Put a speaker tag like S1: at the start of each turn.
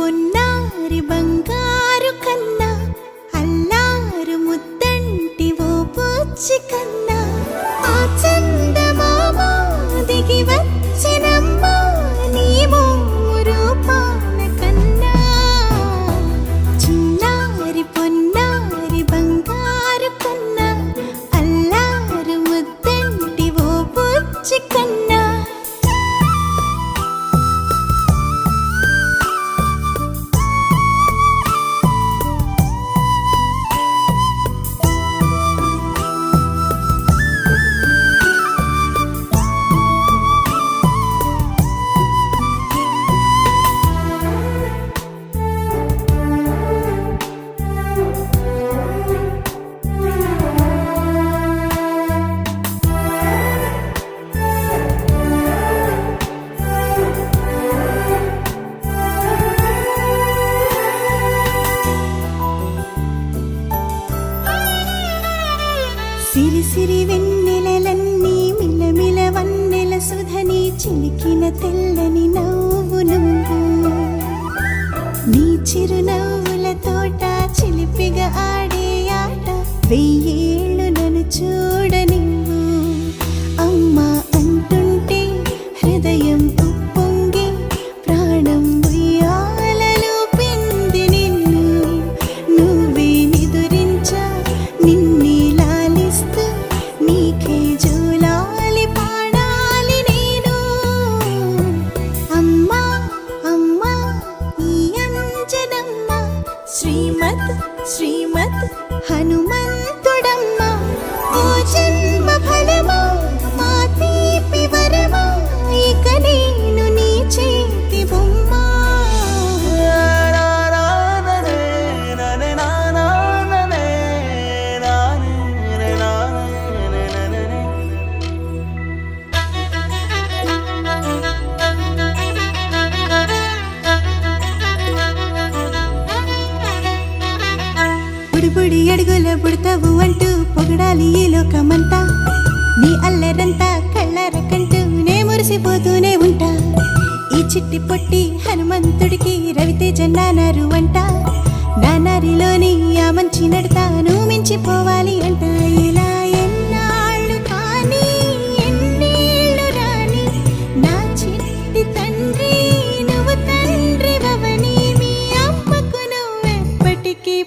S1: పొన్నారి బంగారు కన్నా అల్లారు ముద్దంటి ఓ బుచ్చి కన్నా ఆ చందమామ దిగి వచ్చినమ్మా నీ రూపాల కన్నా చిన్నారి పొన్నారి బంగారు కన్నా అల్లారు ముద్దంటి ఓ బుచ్చి కన్నా సిరి సిరి వెన్నెలలన్నీ మిలమిల వన్నెల సుధని చిలికిన తెల్లని నవ్వు నువ్వు నీ చిరునవ్వుల తోట చిలిపిగా ఆడే ఆట వెయ్యేళ్ళు నన్ను చూడనివ్వు అమ్మా అంటుంటే హృదయం ఉప్పొంగి ప్రాణం ఉయ్యాలలో పిండి నిన్ను నువ్వే నిదురించా నిన్నే నీకే జోలాలి పాడాలి నేను అమ్మా అమ్మా ఈ అంజనమ్మ శ్రీమత్ శ్రీమత్ హనుమంతుడమ్మ ఓ జన్మ ఫలమా మా తీపి వరమా ఇక నేను నీ చేతి బొమ్మ బుడి అడుగుల బుడతావు అంటూ పొగడాలి ఈ లోకమంతా నీ అల్లరంతా కళ్ళారకంటూ నే మురిసిపోతూనే ఉంటా ఈ చిట్టి పొట్టి హనుమంతుడికి రవితేజ నానారు అంట నానారిలోని ఆ మంచి నడతాను మించిపోవాలి అంట ఇలా ఎన్నాళ్ళు కానీ ఎన్నేళ్ళు రాని నా చిట్టి తండ్రి నువ్వు తండ్రి భవని మీ అమ్మకు నువ్వెప్పటికీ